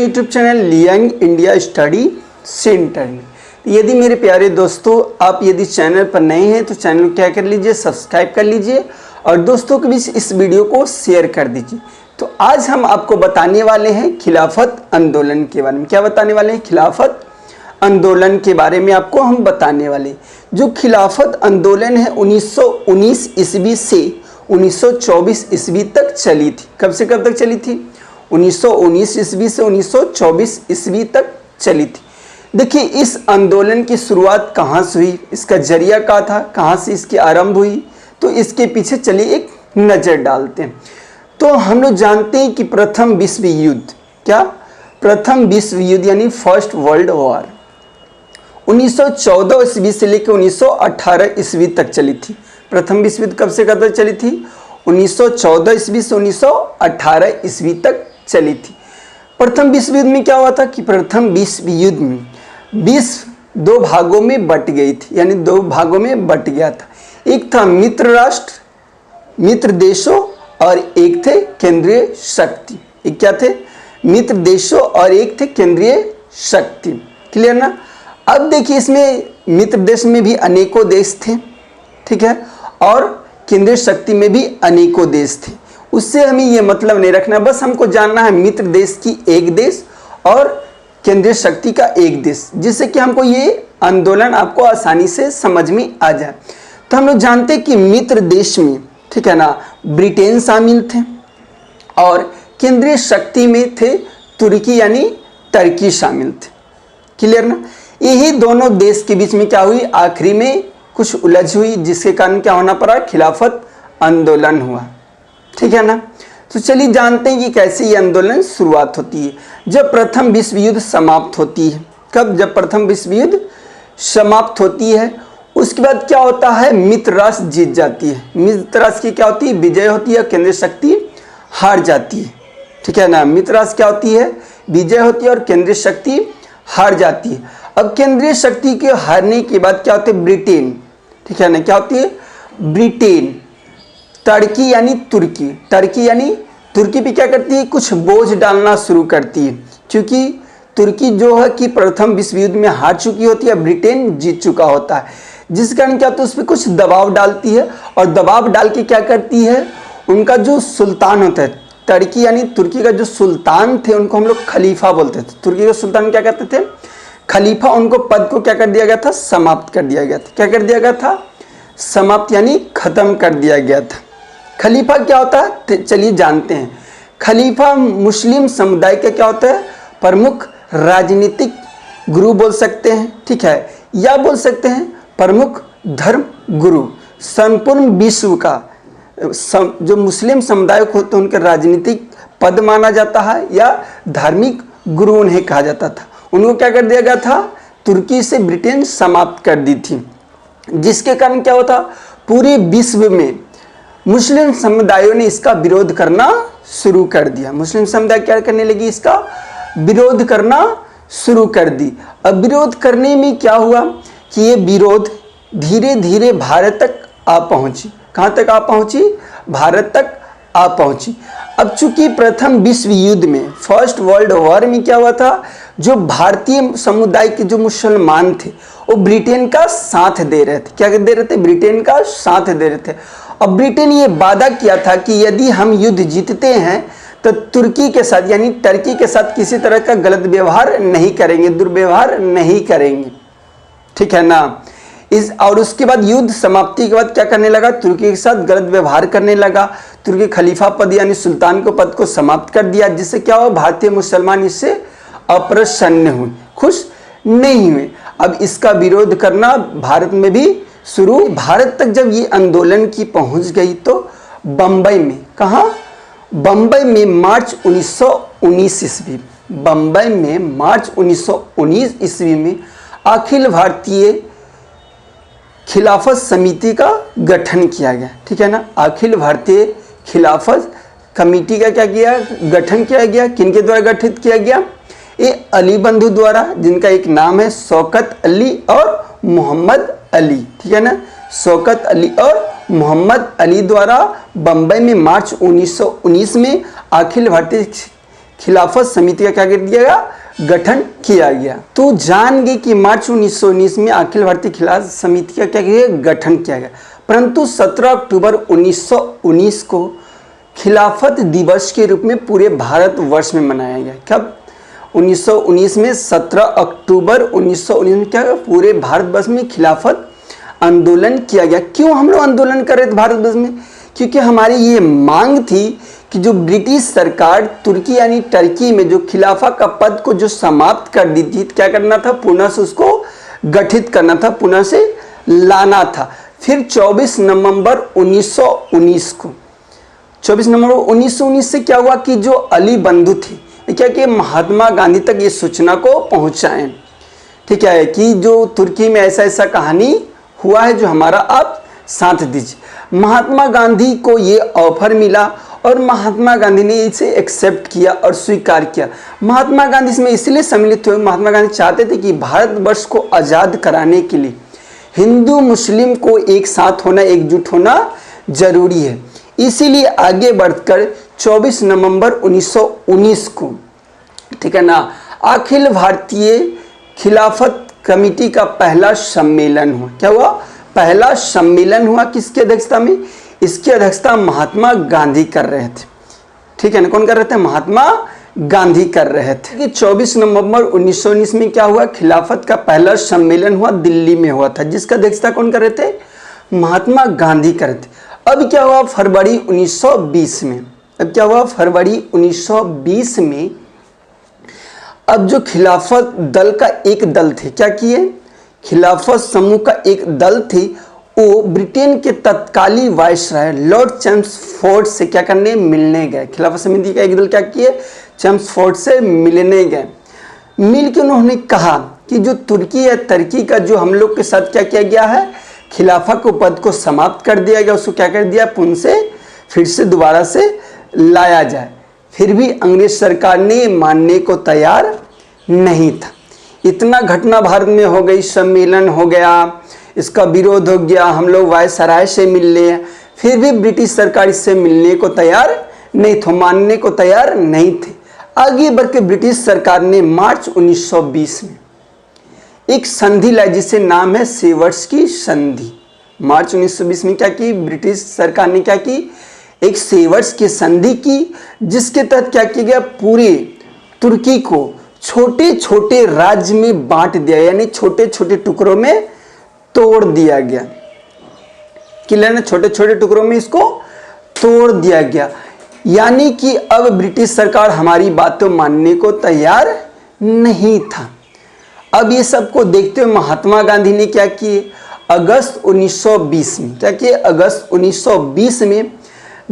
YouTube channel young India study centre में। यदि मेरे प्यारे दोस्तों आप यदि चैनल पर नए हैं तो चैनल को क्या कर लीजिए, सब्सक्राइब कर लीजिए और दोस्तों के बीच इस वीडियो को शेयर कर दीजिए। तो आज हम आपको बताने वाले हैं खिलाफत आंदोलन के बारे में। क्या बताने वाले हैं? खिलाफत आंदोलन के बारे में आपको हम बताने वाले। जो खिलाफत आंदोलन है 1919 ईस्वी से 1924 ईस्वी तक चली थी। कब से कब तक चली थी? 1919 ईस्वी से 1924 ईस्वी तक चली थी। देखिए इस आंदोलन की शुरुआत कहाँ से हुई, इसका जरिया क्या था, कहाँ से इसकी आरंभ हुई, तो इसके पीछे चलिए एक नज़र डालते हैं। तो हम लोग जानते हैं कि प्रथम विश्व युद्ध, क्या प्रथम विश्व युद्ध यानी फर्स्ट वर्ल्ड वॉर 1914 ईस्वी से लेकर 1918 ईस्वी तक चली थी। प्रथम विश्व युद्ध कब से कब तक चली थी? 1914 ईस्वी से 1918 ईस्वी तक चली थी। प्रथम विश्व युद्ध में क्या हुआ था कि प्रथम विश्व युद्ध में विश्व दो भागों में बट गई थी, यानी दो भागों में बट गया था। एक था मित्र राष्ट्र, मित्र देशों और एक थे केंद्रीय शक्ति। एक क्या थे? मित्र देशों और एक थे केंद्रीय शक्ति। क्लियर ना? अब देखिए इसमें मित्र देश में भी अनेकों देश थे, ठीक है, और केंद्रीय शक्ति में भी अनेकों देश थे। उससे हमें ये मतलब नहीं रखना, बस हमको जानना है मित्र देश की एक देश और केंद्रीय शक्ति का एक देश, जिससे कि हमको ये आंदोलन आपको आसानी से समझ में आ जाए। तो हम लोग जानते हैं कि मित्र देश में, ठीक है ना, ब्रिटेन शामिल थे और केंद्रीय शक्ति में थे तुर्की यानी टर्की शामिल थे। क्लियर ना? यही दोनों देश के बीच में क्या हुई, आखिरी में कुछ उलझ हुई, जिसके कारण क्या होना पड़ा, खिलाफत आंदोलन हुआ। ठीक है ना? तो चलिए जानते हैं कि कैसे ये आंदोलन शुरुआत होती है। जब प्रथम विश्व युद्ध समाप्त होती है, कब? जब प्रथम विश्व युद्ध समाप्त होती है, उसके बाद क्या होता है, मित्र राष्ट्र जीत जाती है। मित्र राष्ट्र की क्या होती है, विजय होती है, केंद्रीय शक्ति हार जाती है। ठीक है ना? मित्र राष्ट्र क्या होती है, विजय होती है और केंद्रीय शक्ति हार जाती है। अब केंद्रीय शक्ति के हारने के बाद क्या होती है, ब्रिटेन, ठीक है ना, क्या होती है, ब्रिटेन टर्की यानी तुर्की, टर्की यानी तुर्की पे क्या करती है, कुछ बोझ डालना शुरू करती है। क्योंकि तुर्की जो है कि प्रथम विश्व युद्ध में हार चुकी होती है, ब्रिटेन जीत चुका होता है, जिस कारण क्या होता है उस पर कुछ दबाव डालती है और दबाव डाल के क्या करती है, उनका जो सुल्तान होता है, टर्की यानी तुर्की का जो सुल्तान थे उनको हम लोग खलीफा बोलते थे। तुर्की का सुल्तान क्या कहते थे, खलीफा। उनको पद को क्या कर दिया गया था, समाप्त कर दिया गया था। क्या कर दिया गया था, समाप्त यानी खत्म कर दिया गया था। खलीफा क्या होता है, चलिए जानते हैं। खलीफा मुस्लिम समुदाय का क्या होता है, प्रमुख राजनीतिक गुरु बोल सकते हैं, ठीक है, या बोल सकते हैं प्रमुख धर्म गुरु। संपूर्ण विश्व का जो मुस्लिम समुदाय को होते हैं उनके राजनीतिक पद माना जाता है या धार्मिक गुरु उन्हें कहा जाता था। उनको क्या कर दिया गया था, तुर्की से ब्रिटेन समाप्त कर दी थी, जिसके कारण क्या होता, पूरे विश्व में मुस्लिम समुदायों ने इसका विरोध करना शुरू कर दिया। मुस्लिम समुदाय क्या करने लगी, इसका विरोध करना शुरू कर दी। अब विरोध करने में क्या हुआ कि ये विरोध धीरे धीरे भारत तक आ पहुंची। कहाँ तक आ पहुंची, भारत तक आ पहुंची। अब चूंकि प्रथम विश्व युद्ध में, फर्स्ट वर्ल्ड वॉर में क्या हुआ था, जो भारतीय समुदाय के जो मुसलमान थे वो ब्रिटेन का साथ दे रहे थे। क्या दे रहे थे, ब्रिटेन का साथ दे रहे थे। अब ब्रिटेन ये वादा किया था कि यदि हम युद्ध जीतते हैं तो तुर्की के साथ यानी टर्की के साथ किसी तरह का गलत व्यवहार नहीं करेंगे, दुर्व्यवहार नहीं करेंगे। ठीक है ना? और उसके बाद युद्ध समाप्ति के बाद क्या करने लगा, तुर्की के साथ गलत व्यवहार करने लगा। तुर्की खलीफा पद यानी सुल्तान को पद को समाप्त कर दिया, जिससे क्या हुआ, भारतीय मुसलमान इससे अप्रसन्न हुए, खुश नहीं हुए। अब इसका विरोध करना भारत में भी शुरू। भारत तक जब ये आंदोलन की पहुंच गई तो बम्बई में, कहाँ, बम्बई में मार्च 1919 ईस्वी, बम्बई में मार्च 1919 ईस्वी में अखिल भारतीय खिलाफत समिति का गठन किया गया। ठीक है ना? अखिल भारतीय खिलाफत कमेटी का क्या किया, गठन किया गया। किनके द्वारा गठित किया गया, ये अली बंधु द्वारा, जिनका एक नाम है शौकत अली और मोहम्मद अली। ठीक है ना? शौकत अली और मोहम्मद अली द्वारा बम्बई में मार्च 1919 में अखिल भारतीय खिलाफत समिति का क्या कर दिया गया, गठन किया गया। तो जान गए कि मार्च 1919 में अखिल भारतीय खिलाफत समिति का क्या किया गया, गठन किया गया। परंतु 17 अक्टूबर 1919 को खिलाफत दिवस के रूप में पूरे भारतवर्ष में मनाया गया। कब? 1919 में 17 अक्टूबर 1919 में क्या पूरे भारतवर्ष में खिलाफत आंदोलन किया गया। क्यों हम लोग आंदोलन कर रहे थे भारतवर्ष में? क्योंकि हमारी ये मांग थी कि जो ब्रिटिश सरकार तुर्की यानी टर्की में जो खिलाफा का पद को जो समाप्त कर दी थी, क्या करना था, पुनः से उसको गठित करना था, पुनः से लाना था। फिर 24 नवंबर 1919 को 24 नवंबर 1919 से क्या हुआ कि जो अली बंधु थे क्या कि महात्मा गांधी तक ये सूचना को पहुंचाएं, ठीक है, कि जो तुर्की में ऐसा ऐसा कहानी हुआ है जो हमारा आप साथ दीजिए। महात्मा गांधी को ये ऑफर मिला और महात्मा गांधी ने इसे एक्सेप्ट किया और स्वीकार किया। महात्मा गांधी इसमें इसलिए सम्मिलित हुए, महात्मा गांधी चाहते थे कि भारतवर्ष को आज़ाद कराने के लिए हिंदू मुस्लिम को एक साथ होना, एकजुट होना जरूरी है। इसीलिए आगे बढ़कर 24 नवंबर 1919 को, ठीक है ना, अखिल भारतीय खिलाफत कमेटी का पहला सम्मेलन हुआ। क्या हुआ? पहला सम्मेलन हुआ। किसकी अध्यक्षता में? इसकी अध्यक्षता महात्मा गांधी कर रहे थे, ठीक है ना। कौन कर रहे थे? महात्मा गांधी कर रहे थे। कि 24 नवंबर 1919 में क्या हुआ, खिलाफत का पहला सम्मेलन हुआ, दिल्ली में हुआ था, जिसका अध्यक्षता कौन कर रहे थे? महात्मा गांधी कर रहे थे। अब क्या हुआ फरवरी 1920 में? अब क्या हुआ फरवरी 1920 में? अब जो खिलाफत दल का एक दल थे, क्या किए, खिलाफत समूह का एक दल थे, वो ब्रिटेन के तत्कालीन वायसराय लॉर्ड चेम्सफोर्ड से क्या करने, मिलने गए। खिलाफत समिति का एक दल क्या किए, चेम्सफोर्ड से मिलने गए। मिल के उन्होंने कहा कि जो तुर्की या टर्की का जो हम लोग के साथ क्या किया गया है, खिलाफा को पद को समाप्त कर दिया गया, उसको क्या कर दिया, पुनः से फिर से दोबारा से लाया जाए। फिर भी अंग्रेज सरकार ने मानने को तैयार नहीं था। इतना घटना भारत में हो गई, सम्मेलन हो गया, इसका विरोध हो गया, हम लोग वायसराय से मिल लिए, फिर भी ब्रिटिश सरकार इससे मिलने को तैयार नहीं था, मानने को तैयार नहीं थे। आगे बढ़ के ब्रिटिश सरकार ने मार्च 1920 में एक संधि लाई जिससे नाम है सेवर्स की संधि। मार्च 1920 में क्या की ब्रिटिश सरकार ने, क्या की, एक सेवर्स की संधि की, जिसके तहत क्या किया गया, पूरे तुर्की को छोटे छोटे राज्य में बांट दिया, यानी छोटे छोटे टुकड़ों में तोड़ दिया गया। क्लियर ना, छोटे छोटे टुकड़ों में इसको तोड़ दिया गया। यानी कि अब ब्रिटिश सरकार हमारी बातों मानने को तैयार नहीं था। अब ये सबको देखते हुए महात्मा गांधी ने क्या किए, अगस्त 1920 में क्या किए, अगस्त 1920 में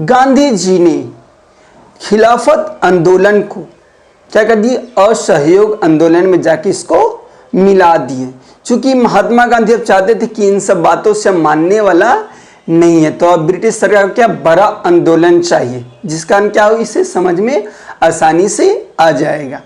गांधी जी ने खिलाफत आंदोलन को क्या कर दिए, असहयोग आंदोलन में जाके इसको मिला दिए। चूंकि महात्मा गांधी अब चाहते थे कि इन सब बातों से मानने वाला नहीं है, तो अब ब्रिटिश सरकार को क्या, बड़ा आंदोलन चाहिए, जिसका कारण क्या हो, इसे समझ में आसानी से आ जाएगा।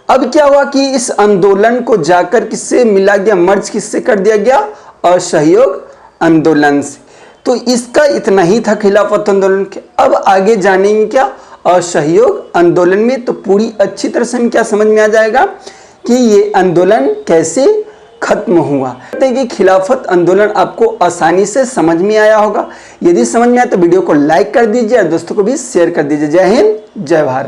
अब क्या हुआ कि इस आंदोलन को जाकर किससे मिला गया, मर्ज किससे कर दिया गया, असहयोग आंदोलन से। तो इसका इतना ही था खिलाफत आंदोलन के। अब आगे जानेंगे क्या, असहयोग आंदोलन में, तो पूरी अच्छी तरह से हमें क्या समझ में आ जाएगा कि ये आंदोलन कैसे खत्म हुआ। कि खिलाफत आंदोलन आपको आसानी से समझ में आया होगा। यदि समझ में आया तो वीडियो को लाइक कर दीजिए और दोस्तों को भी शेयर कर दीजिए। जय हिंद, जय भारत।